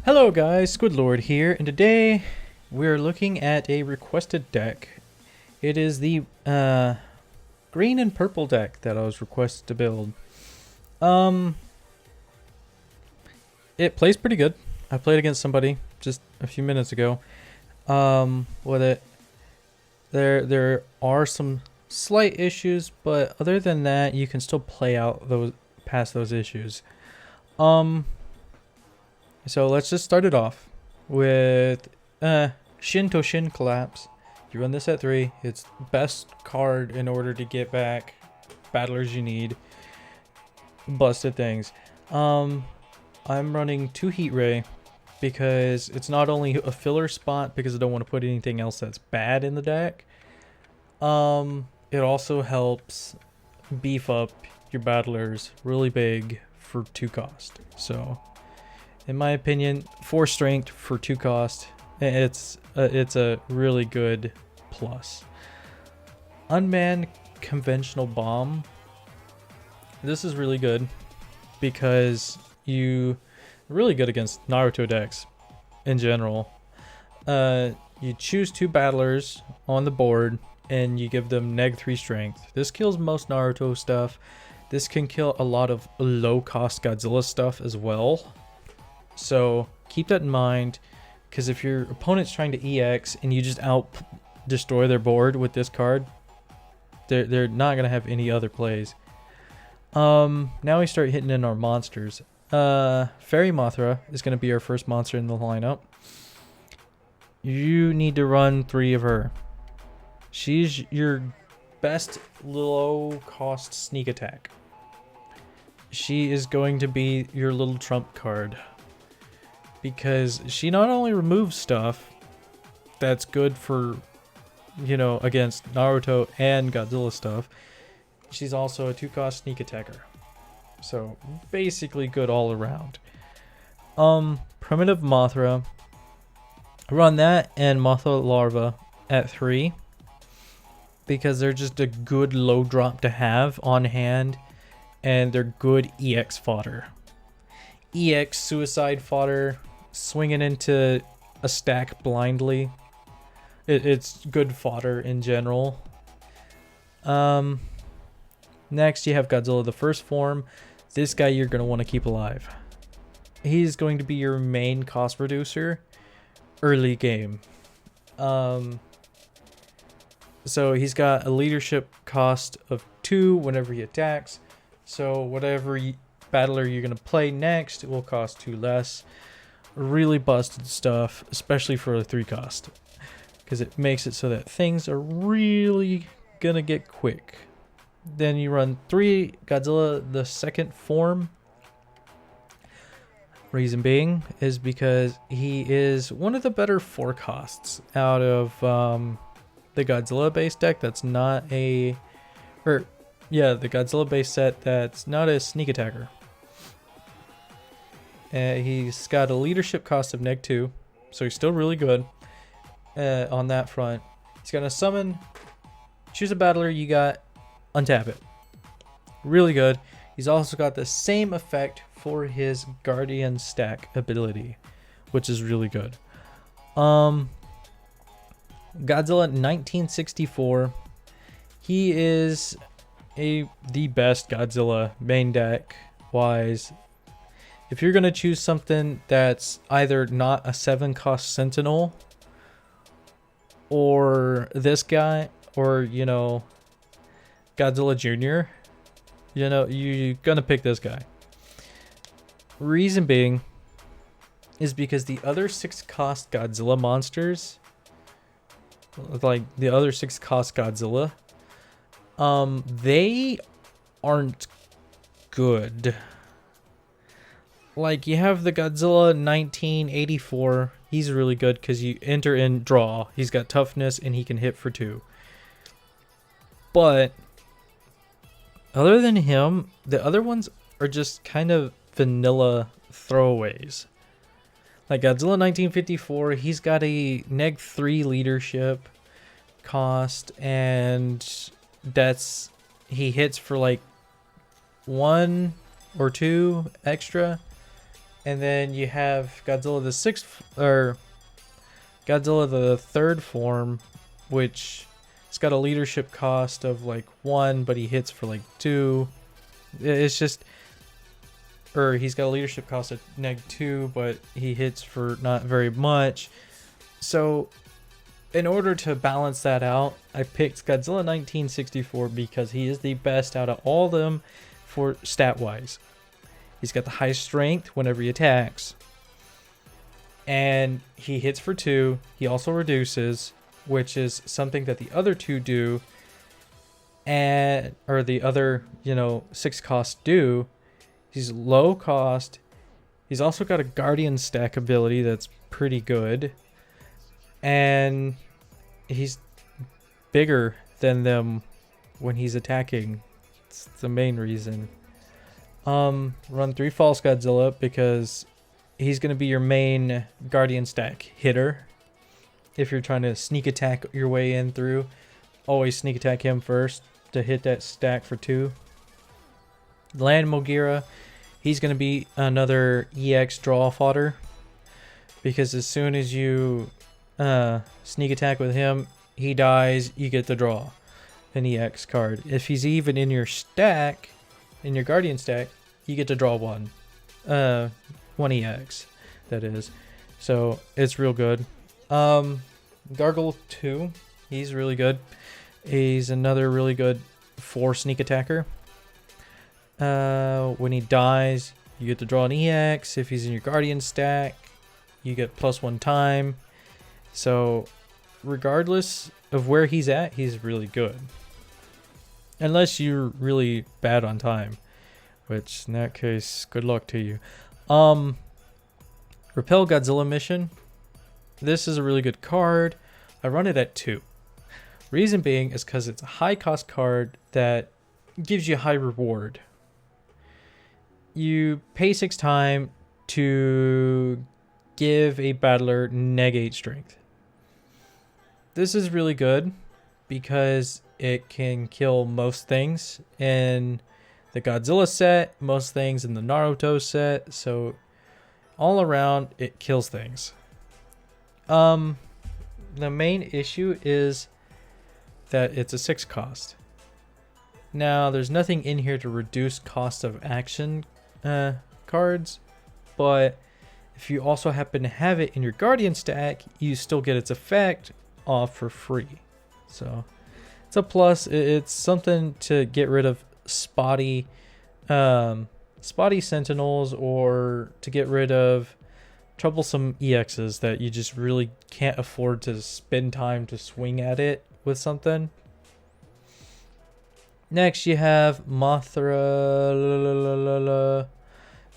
Hello guys, SquidLord here, and today we're looking at a requested deck. It is the green and purple deck that I was requested to build. It plays pretty good. I played against somebody just a few minutes ago. With it, there are some slight issues, but other than that, you can still play out past those issues. So let's just start it off with Shin to Shin Collapse. You run this at 3. It's best card in order to get back battlers you need. Busted things. I'm running 2 Heat Ray because it's not only a filler spot because I don't want to put anything else that's bad in the deck. It also helps beef up your battlers really big for 2 cost. So in my opinion, 4 strength for 2 cost, it's a really good plus. Unmanned conventional bomb. This is really good because you're really good against Naruto decks in general. You choose 2 battlers on the board and you give them -3 strength. This kills most Naruto stuff. This can kill a lot of low cost Godzilla stuff as well. So keep that in mind, because if your opponent's trying to EX and you just destroy their board with this card, they're not gonna have any other plays. Now we start hitting in our monsters. Fairy Mothra is gonna be our first monster in the lineup. You need to run 3 of her. She's your best low cost sneak attack. She is going to be your little trump card, because she not only removes stuff that's good for, against Naruto and Godzilla stuff, she's also a 2 cost sneak attacker. So basically good all around. Primitive Mothra. Run that and Mothra Larva at 3 because they're just a good low drop to have on hand, and they're good EX fodder. EX suicide fodder, swinging into a stack blindly. It's good fodder in general. Next you have Godzilla the first form. This guy you're going to want to keep alive. He's going to be your main cost reducer early game. So he's got a leadership cost of 2 whenever he attacks. So whatever battler you're going to play next, it will cost 2 less. Really busted stuff, especially for a 3 cost, because it makes it so that things are really gonna get quick. Then you run 3 Godzilla the second form. Reason being is because he is one of the better 4 costs out of the Godzilla base deck. That's not the Godzilla base set that's not a sneak attacker. He's got a leadership cost of -2, so he's still really good on that front. He's gonna summon, choose a battler you got, untap it. Really good. He's also got the same effect for his Guardian stack ability, which is really good. Godzilla 1964. He is the best Godzilla main deck wise. If you're going to choose something that's either not a 7 cost Sentinel or this guy or, Godzilla Jr., you're going to pick this guy. Reason being is because the other 6 cost Godzilla monsters, like the other 6 cost Godzilla, they aren't good. Like, you have the Godzilla 1984. He's really good because you enter in draw. He's got toughness and he can hit for 2. But other than him, the other ones are just kind of vanilla throwaways. Like Godzilla 1954, he's got a -3 leadership cost, and he hits for like 1 or 2 extra. And then you have Godzilla the sixth, or Godzilla the third form, which it's got a leadership cost of like 1, but he hits for like 2. It's just, or he's got a leadership cost of -2, but he hits for not very much. So in order to balance that out, I picked Godzilla 1964 because he is the best out of all of them for stat-wise. He's got the highest strength whenever he attacks. And he hits for 2. He also reduces, which is something that the other 2 do. And, or the other, 6 costs do. He's low cost. He's also got a Guardian stack ability that's pretty good. And he's bigger than them when he's attacking. It's the main reason. Run 3 False Godzilla because he's going to be your main Guardian stack hitter. If you're trying to sneak attack your way in through, always sneak attack him first to hit that stack for 2. Land Mogira, he's going to be another EX draw fodder. Because as soon as you sneak attack with him, he dies, you get to draw an EX card. If he's even in your stack, in your Guardian stack, you get to draw 1. 1 EX, that is. So, it's real good. Gargle 2, he's really good. He's another really good 4 sneak attacker. When he dies, you get to draw an EX. If he's in your Guardian stack, you get +1 time. So, regardless of where he's at, he's really good. Unless you're really bad on time. Which, in that case, good luck to you. Repel Godzilla mission. This is a really good card. I run it at 2. Reason being is because it's a high cost card that gives you a high reward. You pay 6 time to give a battler -8 strength. This is really good because it can kill most things in the Godzilla set, most things in the Naruto set, so all around it kills things. The main issue is that it's a 6 cost. Now, there's nothing in here to reduce cost of action cards, but if you also happen to have it in your Guardian stack, you still get its effect off for free. So, it's a plus. It's something to get rid of spotty sentinels, or to get rid of troublesome EXs that you just really can't afford to spend time to swing at it with something. Next, you have Mothra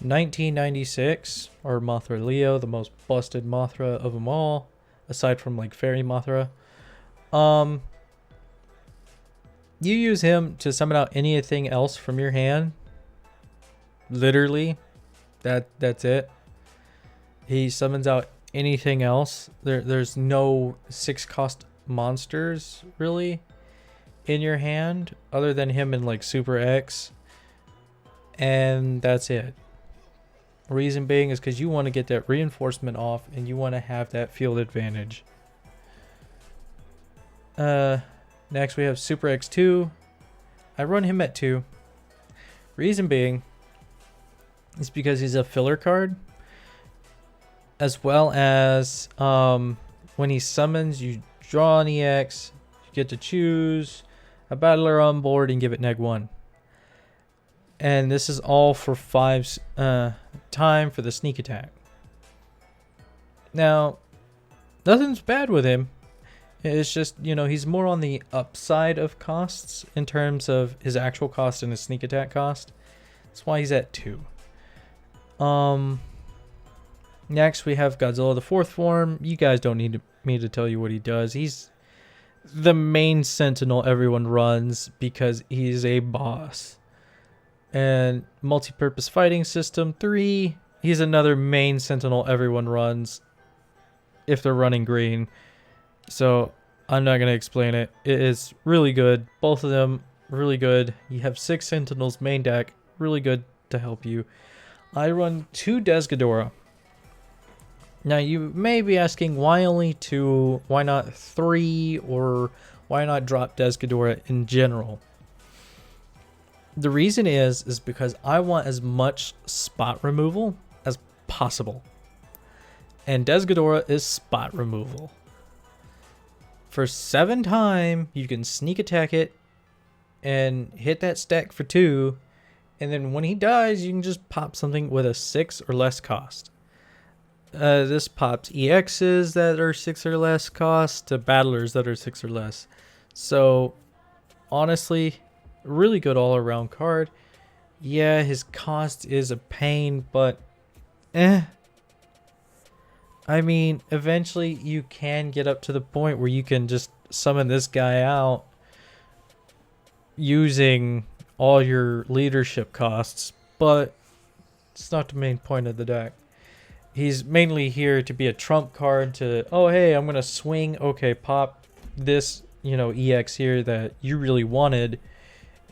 1996, or Mothra Leo, the most busted Mothra of them all, aside from like Fairy Mothra. You use him to summon out anything else from your hand. Literally, that's it. He summons out anything else. There's no 6 cost monsters really in your hand other than him and like Super X, and that's it. Reason being is because you want to get that reinforcement off and you want to have that field advantage. Next we have Super X2. I run him at 2. Reason being is because he's a filler card, as well as when he summons, you draw an EX, you get to choose a battler on board and give it -1. And this is all for 5 time for the sneak attack. Now, nothing's bad with him. It's just, he's more on the upside of costs in terms of his actual cost and his sneak attack cost. That's why he's at 2. Next, we have Godzilla the 4th form. You guys don't need me to tell you what he does. He's the main sentinel everyone runs because he's a boss. And multi-purpose fighting system 3, he's another main sentinel everyone runs if they're running green. So I'm not going to explain it. It is really good. Both of them really good. You have 6 sentinels main deck, really good to help you. I run 2 Desghidorah. Now you may be asking, why only 2? Why not 3? Or why not drop Desghidorah in general? The reason is because I want as much spot removal as possible. And Desghidorah is spot removal. For 7 time, you can sneak attack it and hit that stack for 2. And then when he dies, you can just pop something with a 6 or less cost. This pops EXs that are 6 or less cost to battlers that are 6 or less. So, honestly, really good all-around card. Yeah, his cost is a pain, but I mean, eventually you can get up to the point where you can just summon this guy out using all your leadership costs, but it's not the main point of the deck. He's mainly here to be a trump card to, oh hey, I'm gonna swing, okay, pop this, EX here that you really wanted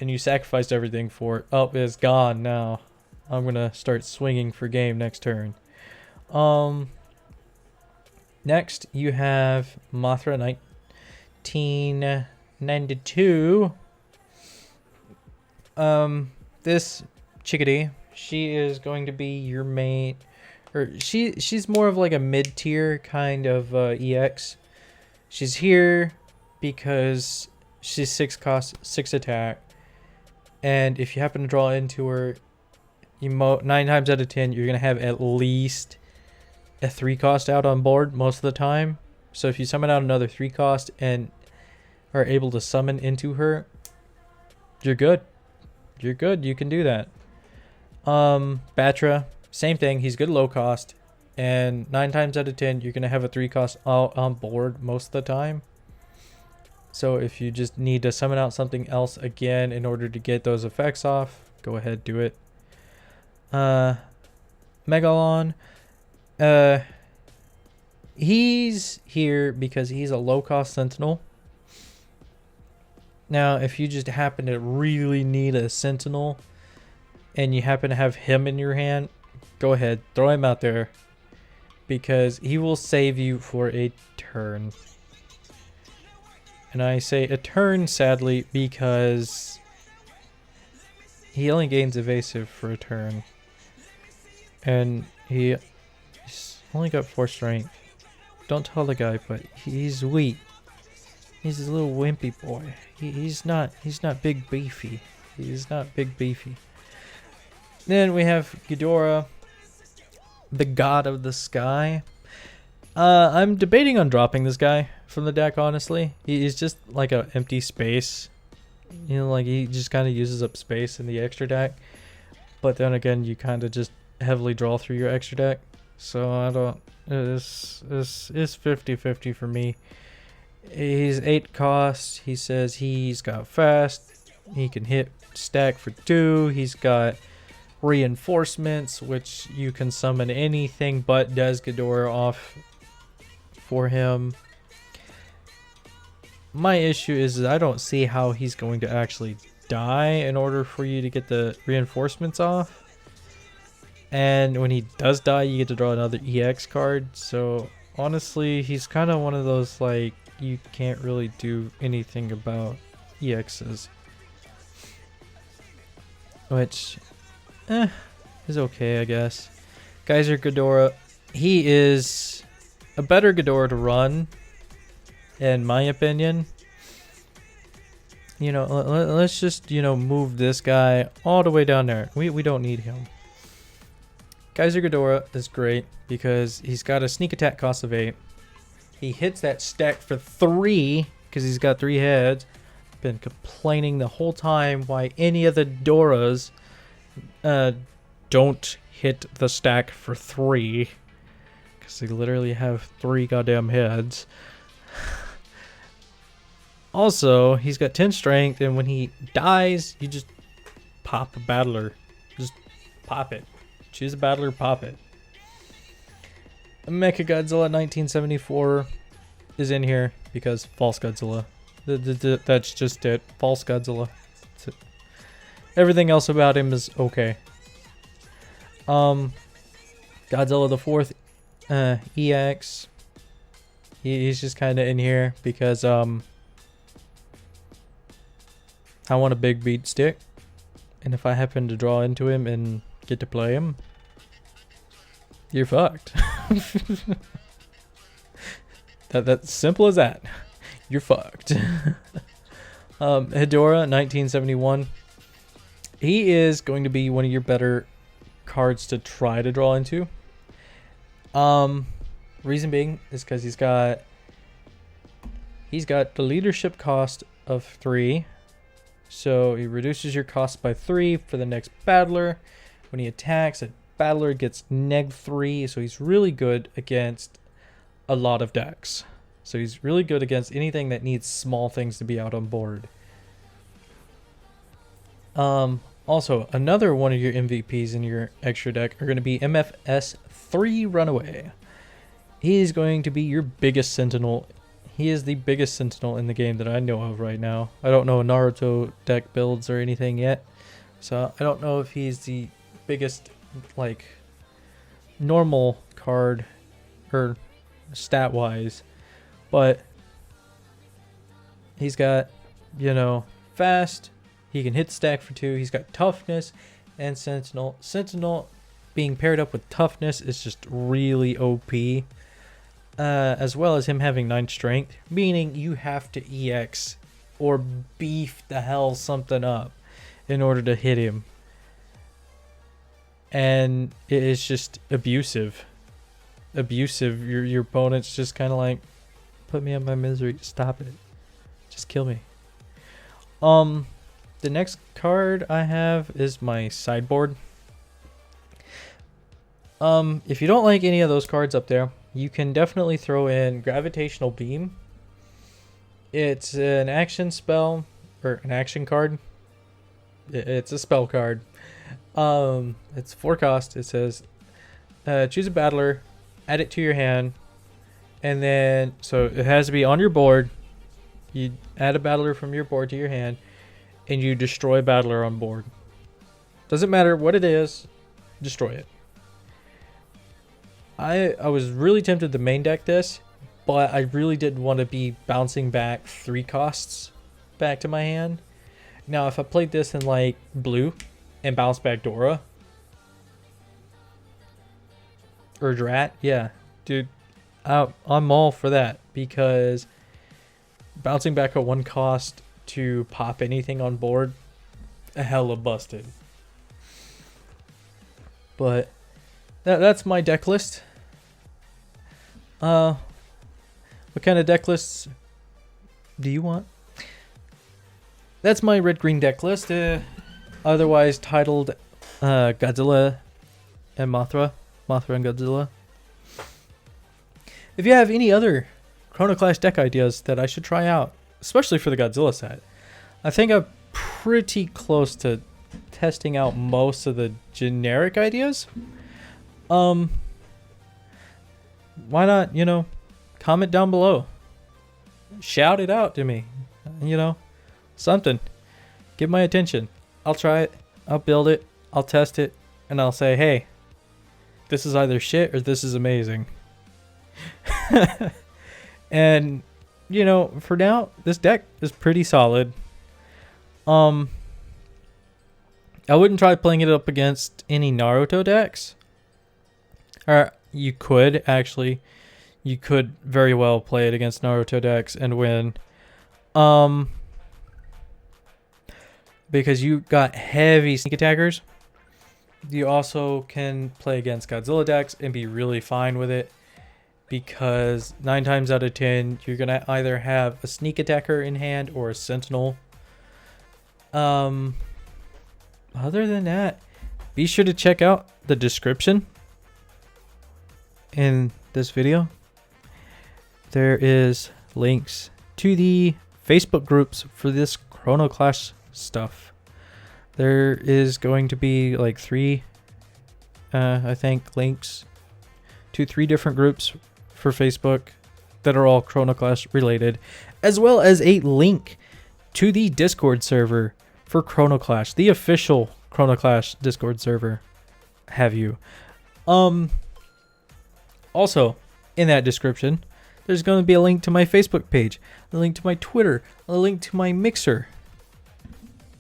and you sacrificed everything for it. Oh, it's gone now. I'm gonna start swinging for game next turn. Next you have Mothra 1992. This chickadee, she is going to be your main, or she's more of like a mid-tier kind of EX. She's here because she's 6 cost, 6 attack, and if you happen to draw into her, 9 times out of 10 you're gonna have at least a 3 cost out on board most of the time. So if you summon out another 3 cost and are able to summon into her, you're good. You're good. You can do that. Batra, same thing. He's good low cost, and 9 times out of 10 you're gonna have a 3 cost out on board most of the time. So if you just need to summon out something else again in order to get those effects off, go ahead, do it. Megalon, he's here because he's a low cost sentinel. Now, if you just happen to really need a sentinel and you happen to have him in your hand, go ahead, throw him out there because he will save you for a turn. And I say a turn, sadly, because he only gains evasive for a turn. And he's only got 4 strength. Don't tell the guy, but he's weak. He's a little wimpy boy. He's not big beefy. He's not big beefy. Then we have Ghidorah, the god of the sky. I'm debating on dropping this guy from the deck, honestly. He's just like an empty space. Like he just kind of uses up space in the extra deck. But then again, you kind of just heavily draw through your extra deck. So I don't... It's 50-50 for me. He's 8 costs. He says he's got fast. He can hit stack for 2. He's got reinforcements, which you can summon anything but Desghidorah off for him. My issue is I don't see how he's going to actually die in order for you to get the reinforcements off. And when he does die, you get to draw another EX card. So honestly, he's kind of one of those, like, you can't really do anything about EXs. Which, is okay, I guess. Geyser Ghidorah, he is a better Ghidorah to run, in my opinion. Let's just, move this guy all the way down there. We don't need him. Geyser Ghidorah is great because he's got a sneak attack cost of 8. He hits that stack for 3 because he's got 3 heads. Been complaining the whole time why any of the Doras don't hit the stack for 3 because they literally have 3 goddamn heads. Also, he's got 10 strength, and when he dies, you just pop a battler. Just pop it. Choose a battler, pop it. Mecha Godzilla 1974 is in here because false Godzilla. That's just it. False Godzilla. That's it. Everything else about him is okay. Godzilla the Fourth, EX. He's just kind of in here because I want a big beat stick, and if I happen to draw into him and get to play him, you're fucked. That's simple as that. You're fucked. Hedorah, 1971. He is going to be one of your better cards to try to draw into. Reason being is because he's got the leadership cost of 3. So he reduces your cost by 3 for the next battler. When he attacks, a battler gets -3. So he's really good against a lot of decks. So he's really good against anything that needs small things to be out on board. Also, another one of your MVPs in your extra deck are going to be MFS 3 Runaway. He's going to be your biggest sentinel. He is the biggest sentinel in the game that I know of right now. I don't know Naruto deck builds or anything yet, so I don't know if he's the biggest, like, normal card or stat wise, but he's got, you know, fast. He can hit stack for 2. He's got toughness and sentinel. Sentinel being paired up with toughness is just really OP. As well as him having 9 strength, meaning you have to EX or beef the hell something up in order to hit him. And it is just abusive. Your opponent's just kind of like, put me in my misery. Stop it. Just kill me. The next card I have is my sideboard. If you don't like any of those cards up there, you can definitely throw in Gravitational Beam. It's an action spell, or an action card. It's a spell card. It's 4 cost. It says, choose a battler, add it to your hand, and then, so it has to be on your board. You add a battler from your board to your hand, and you destroy a battler on board. Doesn't matter what it is, destroy it. I was really tempted to main deck this, but I really didn't want to be bouncing back 3 costs back to my hand. Now, if I played this in like blue and bounce back Dora or Drat, yeah, dude, I'm all for that, because bouncing back a 1 cost to pop anything on board, a hella busted. But that's my deck list. What kind of deck lists do you want? That's my red-green deck list, otherwise titled Godzilla and Mothra and Godzilla. If you have any other Chrono Clash deck ideas that I should try out, especially for the Godzilla set, I think I'm pretty close to testing out most of the generic ideas. Why not, you know, comment down below. Shout it out to me. You know, something. Get my attention. I'll try it. I'll build it. I'll test it. And I'll say, hey, this is either shit or this is amazing. And, you know, for now, this deck is pretty solid. I wouldn't try playing it up against any Naruto decks. Or you could, actually. You could very well play it against Naruto decks and win. Because you got heavy sneak attackers. You also can play against Godzilla decks and be really fine with it, because 9 times out of 10 you're gonna either have a sneak attacker in hand or a sentinel. Other than that, be sure to check out the description in this video. There is links to the Facebook groups for this Chrono Clash stuff. There is going to be like 3 I think links to 3 different groups for Facebook that are all Chrono Clash related, as well as a link to the Discord server for Chrono Clash, the official Chrono Clash Discord server. have you. Also, in that description, there's going to be a link to my Facebook page, a link to my Twitter, a link to my Mixer,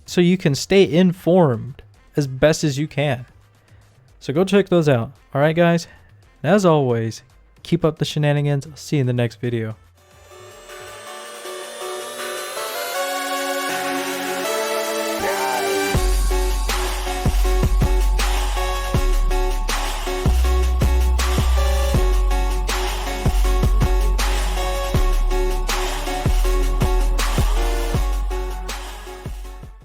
so you can stay informed as best as you can. So go check those out. All right, guys. And as always, keep up the shenanigans. I'll see you in the next video.